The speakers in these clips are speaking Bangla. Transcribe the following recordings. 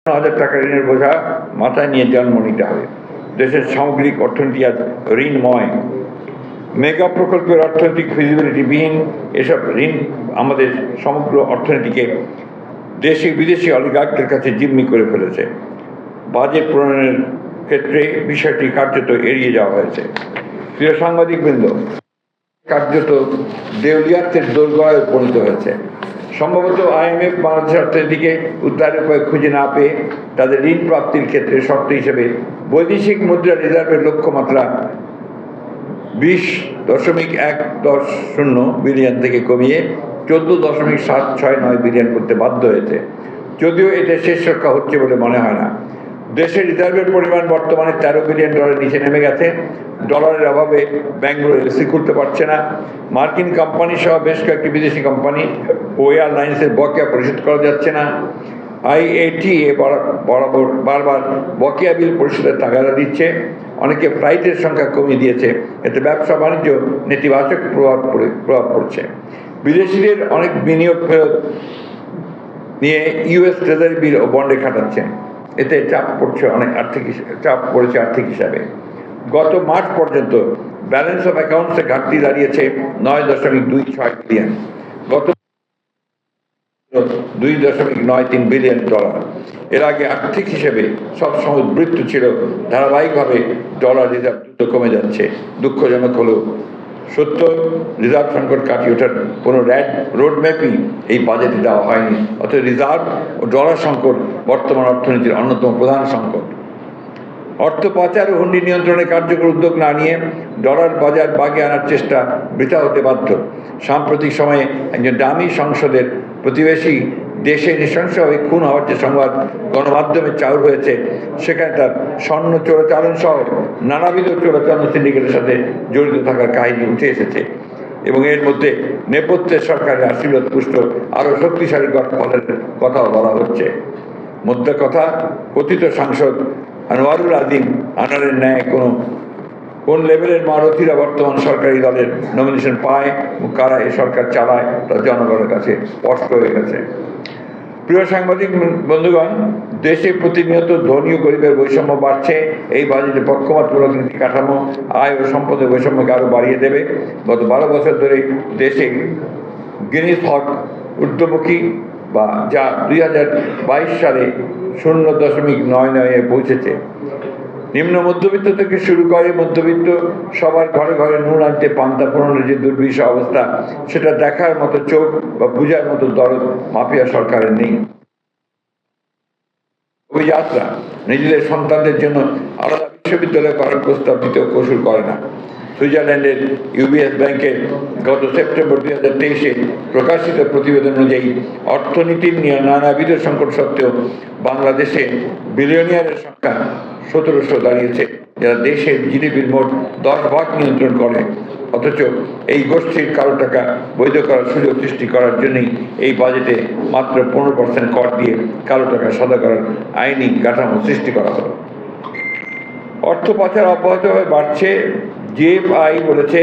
টাকা ঋণের বোঝা মাথায় নিয়ে জন্ম নিতে হবে। দেশের সামগ্রিক অর্থনীতি আজ ঋণময়। মেগা প্রকল্পের অর্থনৈতিক ফিজিবিলিটিবিহীন এসব ঋণ আমাদের সমগ্র অর্থনীতিকে দেশি বিদেশি অলিগার্কদের কাছে জিম্মি করে ফেলেছে। বাজেট প্রণয়নের ক্ষেত্রে বিষয়টি কার্যত এড়িয়ে যাওয়া হয়েছে। প্রিয় সাংবাদিকবৃন্দ, কার্যত দেউলিয়াত্বের দোরগোড়ায় পরিণত হয়েছে। সম্ভবত IMF বাংলাদেশের অর্থনীতিকে উদ্ধারের উপায় খুঁজে না পেয়ে তাদের ঋণ প্রাপ্তির ক্ষেত্রে শর্ত হিসেবে বৈদেশিক মুদ্রা রিজার্ভের লক্ষ্যমাত্রা 20.110 বিলিয়ন থেকে কমিয়ে 14.769 বিলিয়ন করতে বাধ্য হয়েছে। যদিও এটা শেষ রক্ষা হচ্ছে বলে মনে হয় না। দেশের রিজার্ভের পরিমাণ বর্তমানে 13 বিলিয়ন ডলার নিচে নেমে গেছে। ডলারের অভাবে ব্যাংকগুলো এলসি করতে পারছে না। মার্কিন কোম্পানি সহ বেশ কয়েকটি বিদেশি কোম্পানি ও এয়ারলাইন্সের বকেয়া পরিশোধ করা যাচ্ছে না। IATA বারবার বকেয়া বিল পরিশোধের তাগাদা দিচ্ছে। অনেকে ফ্লাইটের সংখ্যা কমিয়ে দিয়েছে। এতে ব্যবসা বাণিজ্য নেতিবাচক প্রভাব পড়ছে। বিদেশিদের অনেক বিনিয়োগ ফেরত নিয়ে US ট্রেজারি বিল ও বন্ডে খাটাচ্ছেন। এতে চাপ পড়েছে আর্থিক হিসাবে। গত মার্চ পর্যন্ত ব্যালেন্স অফ অ্যাকাউন্টসে ঘাটতি দাঁড়িয়েছে 9.26 বিলিয়ন, গত 2.93 বিলিয়ন ডলার। এর আগে আর্থিক হিসেবে সবসময় উদ্বৃত্ত ছিল। ধারাবাহিকভাবে ডলার রিজার্ভ দ্রুত কমে যাচ্ছে। দুঃখজনক হলেও সত্য, রিজার্ভ সংকট কাটিয়ে ওঠার কোনো রোডম্যাপই এই বাজেটে দেওয়া হয়নি। অর্থাৎ রিজার্ভ ও ডলার সংকট বর্তমান অর্থনীতির অন্যতম প্রধান সংকট। অর্থ পাচার ও হুন্ডি নিয়ন্ত্রণে কার্যকর উদ্যোগ না নিয়ে ডলার বাজার বাগে আনার চেষ্টা বৃথা হতে বাধ্য। সাম্প্রতিক সময়ে একজন দামি সংসদের প্রতিবেশী দেশে নৃশংসভাবে খুন হওয়ার যে সংবাদ গণমাধ্যমে চাউর হয়েছে, সেখানে তার স্বর্ণ চোরাচালান সহ নানাবিধ চোরাচালান সিন্ডিকেটের সাথে জড়িত থাকার কাহিনী উঠে এসেছে এবং এর মধ্যে নেপথ্যের সরকারের আশীর্বাদ পুষ্ট আরও শক্তিশালী গঠনের কথাও বলা হচ্ছে। মধ্যে কথা, কথিত সাংসদ আনোয়ারুল আজিম আনারের ন্যায় কোন লেভেলের মহারথীরা বর্তমান সরকারি দলের নমিনেশন পায় ও কারা এ সরকার চালায় তা জনগণের কাছে স্পষ্ট হয়ে গেছে। প্রিয় সাংবাদিক বন্ধুগণ, দেশে প্রতিনিয়ত ধনী ও গরিবের বৈষম্য বাড়ছে। এই বাজেটে পক্ষপাতমূলক নীতি কাঠামো আয় ও সম্পদের বৈষম্যকে আরও বাড়িয়ে দেবে। গত 12 বছর ধরে দেশে গিনিস হক ঊর্ধ্বমুখী বা যা 2022 সালে 0.99 পৌঁছেছে। নিম্ন মধ্যবিত্ত থেকে শুরু করে মধ্যবিত্ত সবার ঘরে ঘরে নুন আনতে পান্তা ফোড়নের যে দুর্বিষহ অবস্থা, সেটা দেখার মতো চোখ বা বুঝার মতো দরদ মাফিয়া সরকারের নেই। অভিযাত্রা নিজেদের সন্তানদের জন্য আলাদা বিশ্ববিদ্যালয় করার প্রস্তাব দিতেও কসুর করে না। সুইজারল্যান্ডের UBS ব্যাংকের গত সেপ্টেম্বর 2023-এ প্রকাশিত প্রতিবেদন অনুযায়ী অর্থনীতির নিয়ে নানাবিধ সংকট সত্ত্বেও বাংলাদেশে বিলিয়নিয়ারের সংখ্যা 1700 দাঁড়িয়েছে, যারা দেশের GDPর মোট 10% নিয়ন্ত্রণ করে। অথচ এই গোষ্ঠীর কালো টাকা বৈধ করার সুযোগ সৃষ্টি করার জন্যই এই বাজেটে মাত্র 15% কর দিয়ে কালো টাকা সাদা করার আইনি কাঠামো সৃষ্টি করা হলো। অর্থ পাচার অব্যাহতভাবে বাড়ছে। GFI বলেছে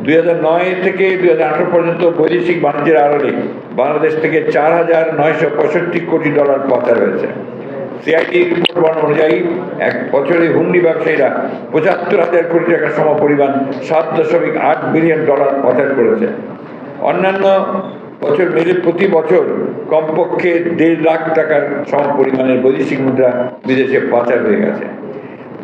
2009 থেকে 2018 পর্যন্ত বৈদেশিক বাণিজ্যের আড়ালে বাংলাদেশ থেকে 4,965 কোটি ডলার পাচার হয়েছে। CID রিপোর্ট অনুযায়ী এক বছরে হুন্ডি ব্যবসায়ীরা 75,000 কোটি টাকা সমপরিমাণ 7.8 বিলিয়ন ডলার পাচার করেছে। অন্যান্য বছর মিলে প্রতি বছর কমপক্ষে 1.5 লাখ টাকার সমপরিমাণের বৈদেশিক মুদ্রা বিদেশে পাচার হয়ে গেছে।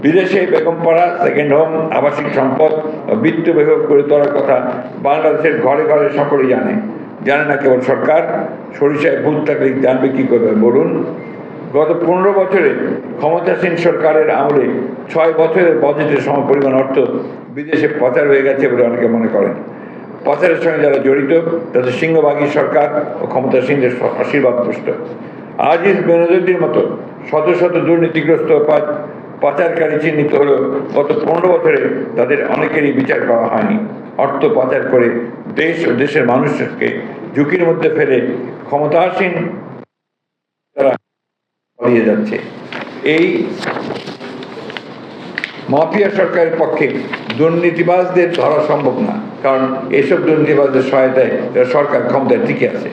বিদেশে বেগমপাড়া, সেকেন্ড হোম, আবাসিক সম্পদ ও বিত্ত বিভাগ করে তোলার কথা বাংলাদেশের ঘরে ঘরে সকলেই জানে না কেবল সরকার। সরিষায় ভূত থাকলে জানবে কি করবে বলুন? গত 15 বছরে ক্ষমতাসীন সরকারের আমলে 6 বছরের বাজেটের সমপরিমাণ অর্থ বিদেশে পাচার হয়ে গেছে বলে অনেকে মনে করেন। পাচারের সঙ্গে যারা জড়িত তাদের সিংহভাগী সরকার ও ক্ষমতাসীনদের আশীর্বাদ পুষ্ট। আজিজ বেনজির মতো শত শত দুর্নীতিগ্রস্ত পাচারকারী চিহ্নিত হলেও গত 15 বছরে তাদের অনেকেরই বিচার করা হয়নি। অর্থ পাচার করে দেশ ও দেশের মানুষকে ঝুঁকির মধ্যে ফেলে ক্ষমতাসীন তারা পালিয়ে যাচ্ছে। এই মাফিয়া সরকারের পক্ষে দুর্নীতিবাজদের ধরা সম্ভব না, কারণ এসব দুর্নীতিবাজদের সহায়তায় সরকার ক্ষমতায় টিকে আছে।